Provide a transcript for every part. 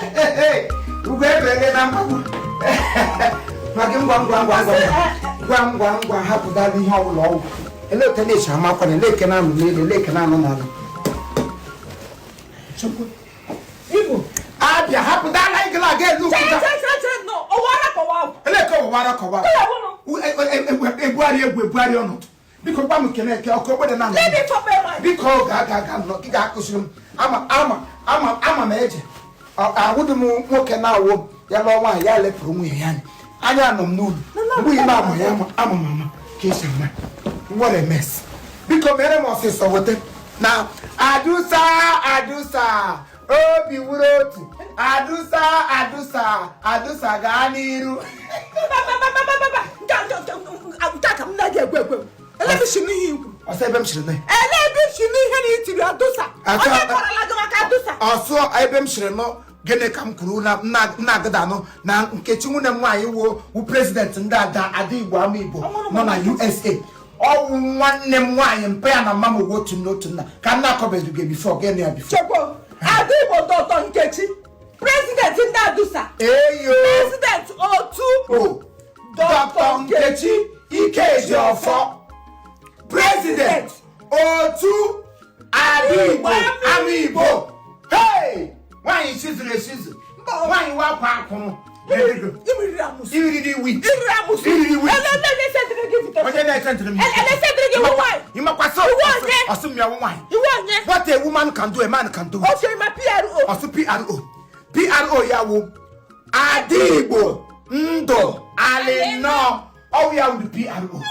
Hey, you better na mama. Magin gwam hapu da bi hawo lo. Ele tele sha ma kwa le kana mu le kana no na. Choko. Igbo. Abia hapu da like la get look. No, owara ko wa. Ele ko owara ko wa. Ebuari ono. Biko gba mu kene ke okogbo de na. Let me for pay. Biko ga no giga akusirum. Ama meje. Awudu mu nwoke na awo ya lo wa ya le pro mu yan. Anya no nu. Bu ima mo ya ama mama. Kesi ma. What a mess. Biko mere mo se so wote. Na adusa. Obi wuroti. Adusa ga niru. Baba. Ntaka mna je gwegwe. Ele bi shini hiku. Ose ebem shiri. Ele bi shini he ni tiri adusa. Oje parala ga maka adusa. Oso ebem shiri no gene kam kuru na agada no na nkechi nwune nwanyi wo president ndada Igbo ama Igbo no na USA. Owu nwanne m nwanyi mpe ya na mama wotu n'otu na ka na akọbedu ge before gene ya before. Chekwo. Igbo Dr. Nkechi. President Ndadusa. Eyo. President Otu. Dr. Nkechi Therefor. President Otu Igbo ama Igbo. Hey! Why is she? Why you are parking? What a woman can do, a man can do. Okay, my PRO. Also PRO yawo. Igbo Ndo Aleno. Oh, yeah, with the PRO.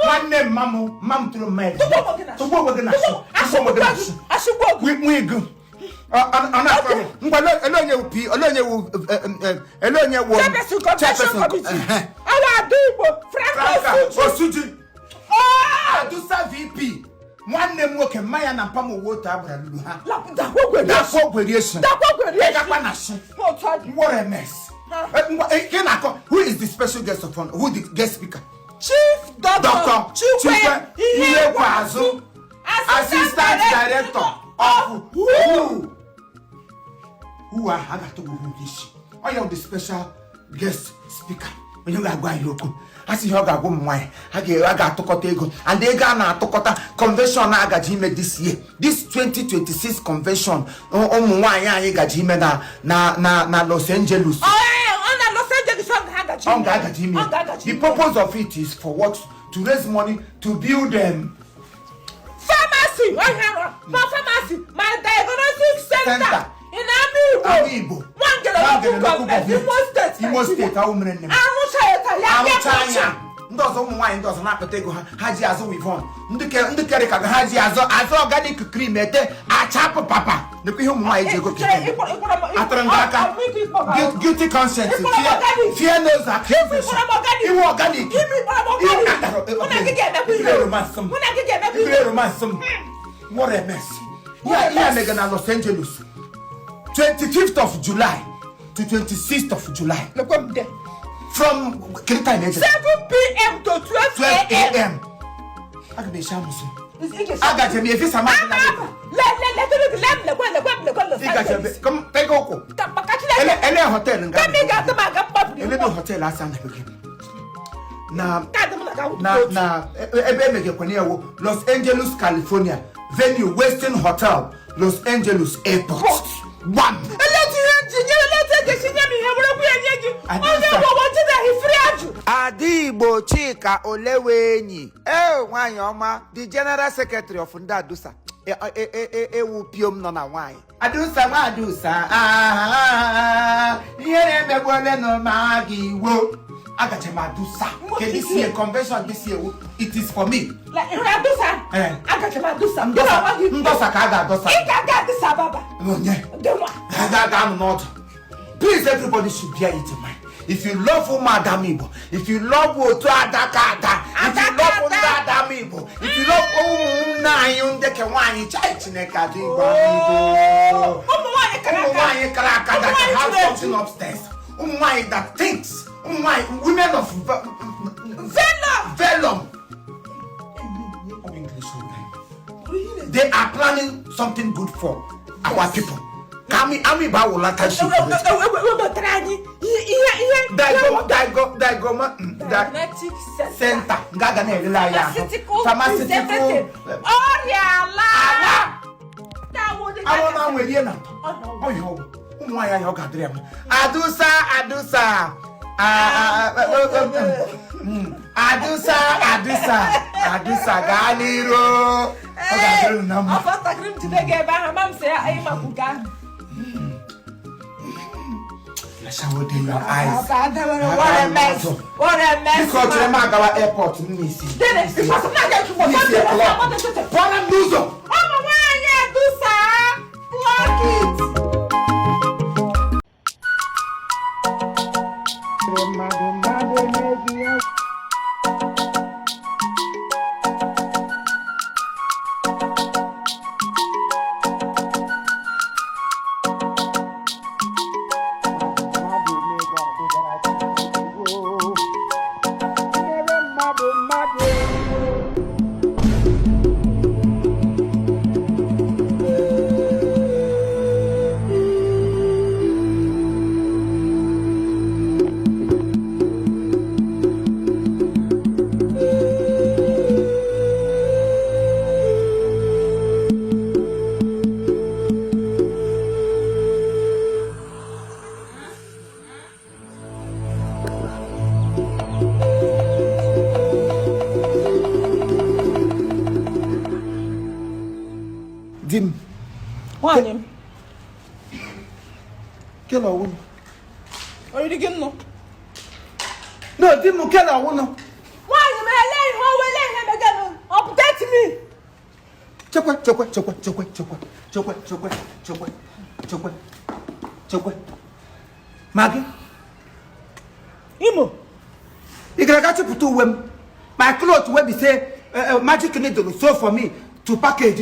One name, Mam to the man. To go with the national. I should go with me. Good. Alone Adusa VP. One name work and Maya and Pamo water. What a mess. Who is the special guest of honor? Who the guest speaker? Chief Doctor Chief Assistant Director of who are Hagatobushi? I am the special guest speaker. When you are going to I see how go my I got to Kotego and they got to Kota convention I got him this year. This 2026 convention I got him na Los Angeles. The purpose of it is for what? To raise money to build them. Pharmacy, my diagnostic center in Imo. One get Imo State, Ndozo mwa ndozo na petego haji azo wivon ndikere ka haji azo organic cream ete achapa papa neku ihe mwa ejego kike atrangaka guilty conscience fear knows accusation iwo organic romance what a mess yeah mega na Los Angeles 25th of July to 26th of July from 7 p.m. to 12 a.m. I can be shamus. I got me if it's a man. Come take Oko. Any hotel and a little hotel last time. Now, Los Angeles, California. Venue Westin Hotel, Los Angeles Airport. One. Igbo Chika Olewenyi. Nwanyi ọma, the general secretary of Ndadusa. Ewu piom nọ na nwanyi. Adusa. Ihe na-emegwele no Maggi wo. Agache Madusa. This year convention this year it is for me. Like Adusa. Agache Madusa. Ndosa ka aga Adusa. Ika Adusa baba. Onye. Aga not. Please, everybody should bear it in mind. If you love Madam Igbo, if you love Otu Adakada, if you love Madam Igbo, if you love Nayun de Kawani, Chineka Igbo, that have something upstairs, that thinks, women of Vellum. They are planning something good for our people. Kami ami ba wula tashi. Daigoma center. Ngaga na elila ya. Pharmaceutical. Oriala. Awo na nwere na. Oyo. Nwa ya ga dere am. Adusa. Adusa galiro. Oga dere na ma. Afata krim tidege ba ha mam se ai makuga. Shower in your eyes. What a mess. What a mess. Because to the Magawa airport, Missy. Then if I not get to what I'm loser. I'm a man, do sir. Block it. Dim. Why? Kill a woman. Are you getting no? No, Dim will kill a woman. Why you may lay home again? Update me. Maggi. Imo. You can get to put two my clothes will be say magic needle so for me to package.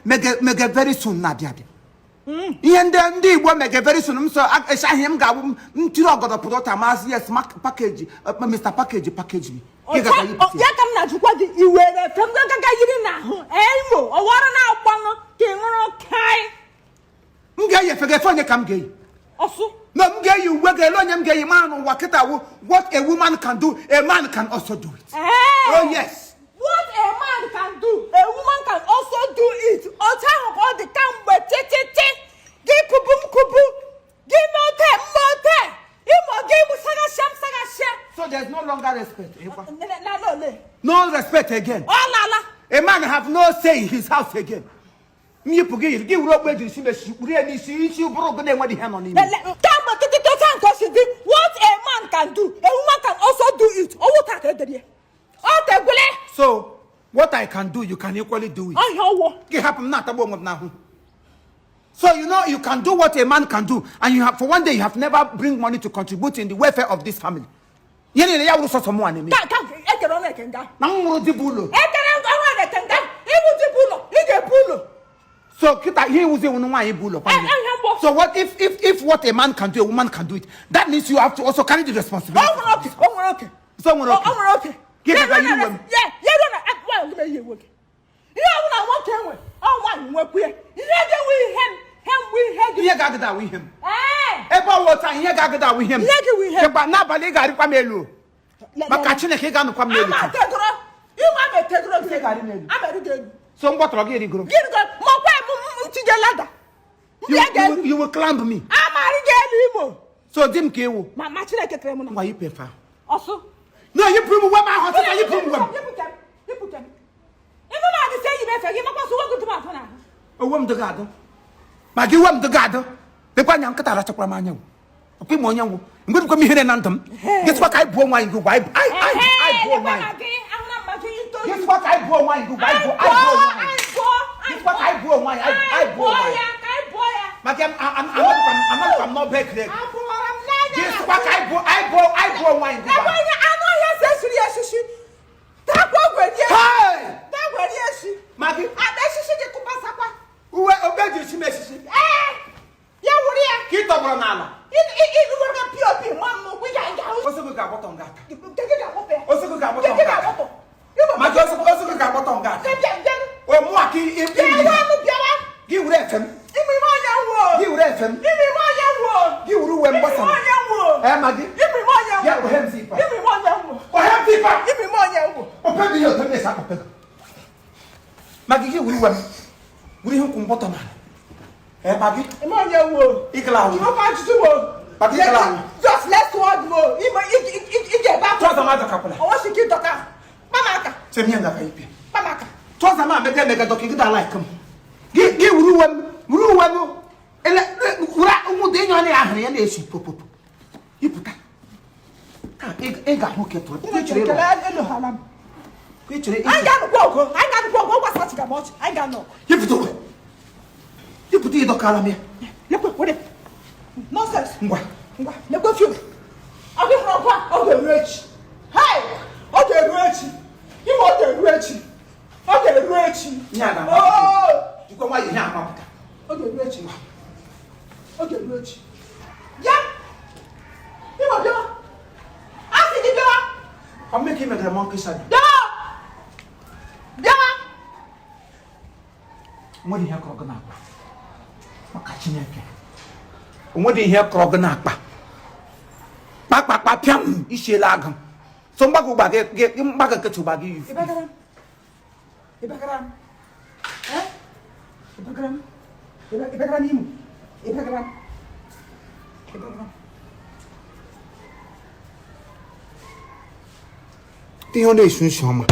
Mega very soon, Nadia. Igbo make very soon. So I shall him go to put out yes, package, Mr. Package me. Ya come na chukwa di iwere from gaga yiri na ho emo o wara na agbono ke nworo kai Mga ye fege fonye kam gay. Osu No mga you wege lo nyam gay man waketa what a woman can do a man can also do it. Oh yes. What a man can do a woman can also do it. O time all the kambe tete give kubu give mote imo give saga sham. So there's no longer respect. No. No respect again. Oh la. A man have no say in his house again. Me pugi give rope where she really she broke the money hand on him. What a man can do, a woman can also do it. So what I can do, you can equally do it. It happen not about now. So you know you can do what a man can do, and you have for one day you have never bring money to contribute in the welfare of this family. You know you also someone in me. So he was the one bull. So what if what a man can do, a woman can do it? That means you have to also carry the responsibility. Okay. Someone okay. Give it a you. Here got that with him. About what time here got that with him. But now Baliga Pamelo. Macachina Higan Pamelo. You might take some water of getting group. You will climb me. So Dim Kill. Why you pay for? Also, no, you prove what my house you prove. You put them. Even I say you better give up to my a woman the garden. Maggi wam the garden. The Panyam Catara Chapamano. A bit more young. I'm going to come here and anthem. Guess what I bought wine go buy? I bought wine. Guess what I bought wine go buy? Guess what I bought wine? I bought wine. I'm not back there. Guess what I bought wine go buy? Maggi, who obeyed you? She messes. Yeah, what are you? Keep up on Nana. Also, we got what on that. Also, we got what on that. maka gị wuru FM gị wuru FM gị wuru uwe mgbasa Maggi ya bụ hem zipa ope dị ihe otu na-esi akpọpe Maggi gị wuru uwe m wuru ihe nkwụ mgbọtọ na Maggi ịkala ahụ Maggi ịkala ahụ just let's word mo ige ba tọza ma dọkapụla ọwọ́ sì kí dọ̀ka pamaka sẹ́mi yẹn dọka ipe pamaka tọza ma mẹgẹ dọka gị dala ikam gị wuru uwe m ele wura ụmụ dị enyi ọ na-ahụrụ ya na-esi popopo ịpụta ị ga-ahụ ketụ anyị ga-anụkwa ọgụ gbasachịga m ọchị anyị ga-anọ ịpụta ịdọkala m ya lekwe were nọsens ngwa lekwe fiu ọ gị hụrụ ọkwa ọ ga-eru echi ọ ga-eru echi ime ọ ga-eru echi ọ ga-eru echi ihe a ga-amapụta jikwa nwa ihe amapụta ọ ga-eru echi ọ ga-eru echi ya ime bịawa a sị gị bịawa ọ mmeke imegara m nkịsa gị bịawa onwedị ihe kọrọ gị n'akpa maka Chineke onwedị ihe kọrọ gị n'akpa kpakpakpa pịam isiela agụ so mgbaga nkịtị ụgba gị yufu ihe ọ na-esu nsi ọma